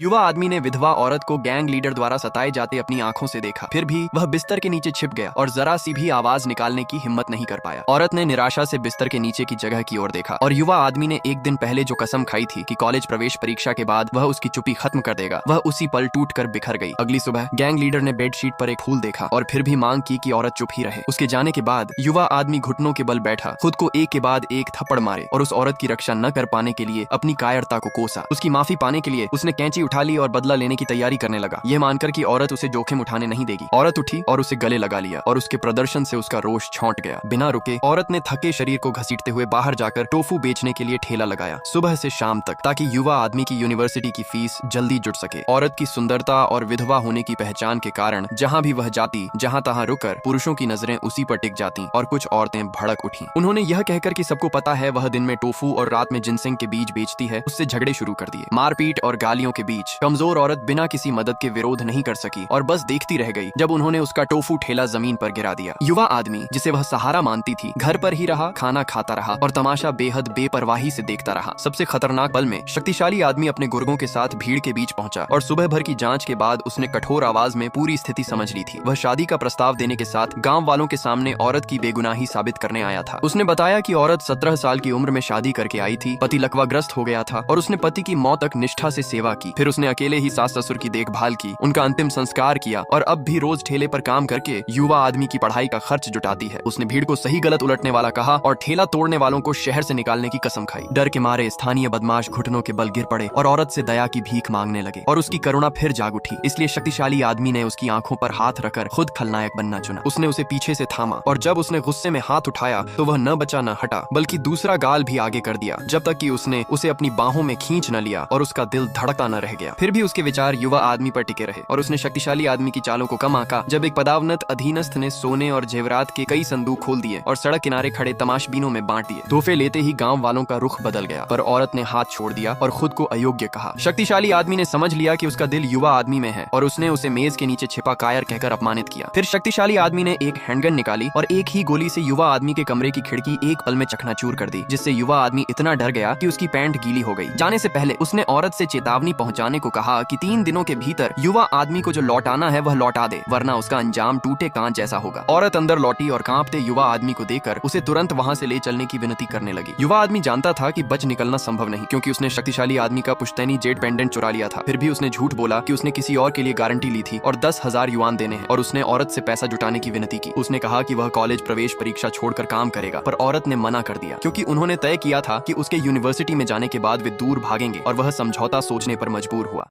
युवा आदमी ने विधवा औरत को गैंग लीडर द्वारा सताए जाते अपनी आंखों से देखा। फिर भी वह बिस्तर के नीचे छिप गया और जरा सी भी आवाज निकालने की हिम्मत नहीं कर पाया। औरत ने निराशा से बिस्तर के नीचे की जगह की ओर देखा और युवा आदमी ने एक दिन पहले जो कसम खाई थी कि कॉलेज प्रवेश परीक्षा के बाद वह उसकी चुप्पी खत्म कर देगा, वह उसी पल टूट कर बिखर गई। अगली सुबह गैंग लीडर ने बेडशीट पर एक फूल देखा और फिर भी मांग की कि औरत चुप ही रहे। उसके जाने के बाद युवा आदमी घुटनों के बल बैठा, खुद को एक के बाद एक थप्पड़ मारे और उस औरत की रक्षा न कर पाने के लिए अपनी कायरता को कोसा। उसकी माफी पाने के लिए उसने कैंची उठा ली और बदला की तैयारी करने लगा, यह मानकर कि औरत उसे जोखिम उठाने नहीं देगी। औरत उठी और उसे गले लगा लिया और उसके प्रदर्शन से उसका रोष छौंट गया। बिना रुके औरत ने थके शरीर को घसीटते हुए बाहर जाकर टोफू बेचने के लिए ठेला लगाया, सुबह से शाम तक, ताकि युवा आदमी की यूनिवर्सिटी की फीस जल्दी जुट सके। औरत की सुंदरता और विधवा होने की पहचान के कारण जहाँ भी वह जाती, जहाँ तहाँ रुककर पुरुषों की नजरें उसी पर टिक जाती और कुछ औरतें भड़क उठी। उन्होंने यह कहकर कि सबको पता है वह दिन में टोफू और रात में जिनसेंग के बीज बेचती है, उससे झगड़े शुरू कर दिए। मारपीट और गालियों के बीच कमजोर औरत बिना किसी मदद के विरोध नहीं कर सकी और बस देखती रह गई जब उन्होंने उसका टोफू ठेला जमीन पर गिरा दिया। युवा आदमी, जिसे वह सहारा मानती थी, घर पर ही रहा, खाना खाता रहा और तमाशा बेहद बेपरवाही से देखता रहा। सबसे खतरनाक पल में शक्तिशाली आदमी अपने गुर्गों के साथ भीड़ के बीच पहुंचा और सुबह भर की जांच के बाद उसने कठोर आवाज में पूरी स्थिति समझ ली थी। वह शादी का प्रस्ताव देने के साथ गांव वालों के सामने औरत की बेगुनाही साबित करने आया था। उसने बताया कि औरत 17 साल की उम्र में शादी करके आई थी, पति लकवाग्रस्त हो गया था और उसने पति की मौत तक निष्ठा से सेवा की। फिर उसने अकेले ही सास ससुर की देखभाल की, उनका अंतिम संस्कार किया और अब भी रोज ठेले पर काम करके युवा आदमी की पढ़ाई का खर्च जुटाती है। उसने भीड़ को सही गलत उलटने वाला कहा और ठेला तोड़ने वालों को शहर से निकालने की कसम खाई। डर के मारे स्थानीय बदमाश घुटनों के बल गिर पड़े और औरत से दया की भीख मांगने लगे और उसकी करुणा फिर जाग उठी। इसलिए शक्तिशाली आदमी ने उसकी आंखों पर हाथ रखकर खुद खलनायक बनना चुना। उसने उसे पीछे से थामा और जब उसने गुस्से में हाथ उठाया तो वह न बचा न हटा, बल्कि दूसरा गाल भी आगे कर दिया, जब तक कि उसने उसे अपनी बाहों में खींच न लिया और उसका दिल धड़कता न रह गया। फिर भी उसके विचार युवा आदमी पर टिके रहे और उसने शक्तिशाली आदमी की चालों को कम आंका जब एक पदावनत अधीनस्थ ने सोने और जेवरात के कई संदूक खोल दिए और सड़क किनारे खड़े तमाशबीनों में बांट दिए। तोहफे लेते ही गांव वालों का रुख बदल गया, पर औरत ने हाथ छोड़ दिया और खुद को अयोग्य कहा। शक्तिशाली आदमी ने समझ लिया कि उसका दिल युवा आदमी में है और उसने उसे मेज के नीचे छिपा कायर कहकर अपमानित किया। फिर शक्तिशाली आदमी ने एक हैंडगन निकाली और एक ही गोली से युवा आदमी के कमरे की खिड़की एक पल में चकनाचूर कर दी, जिससे युवा आदमी इतना डर गया कि उसकी पैंट गीली हो गई। जाने से पहले उसने औरत से चेतावनी पहुंचाने को कहा कि 3 दिनों के भीतर युवा आदमी को जो लौटाना है वह लौटा दे, वरना उसका अंजाम टूटे कांच जैसा होगा। औरत अंदर लौटी और कांपते युवा आदमी को देखकर उसे तुरंत वहां से ले चलने की विनती करने लगी। युवा आदमी जानता था कि बच निकलना संभव नहीं, क्योंकि उसने शक्तिशाली आदमी का पुश्तैनी जेड पेंडेंट चुरा लिया था। फिर भी उसने झूठ बोला कि उसने किसी और के लिए गारंटी ली थी और 10,000 युआन देने हैं और उसने औरत से पैसा जुटाने की विनती की। उसने कहा कि वह कॉलेज प्रवेश परीक्षा छोड़कर काम करेगा, पर औरत ने मना कर दिया, क्योंकि उन्होंने तय किया था कि उसके यूनिवर्सिटी में जाने के बाद वे दूर भागेंगे और वह समझौता सोचने पर मजबूर हुआ।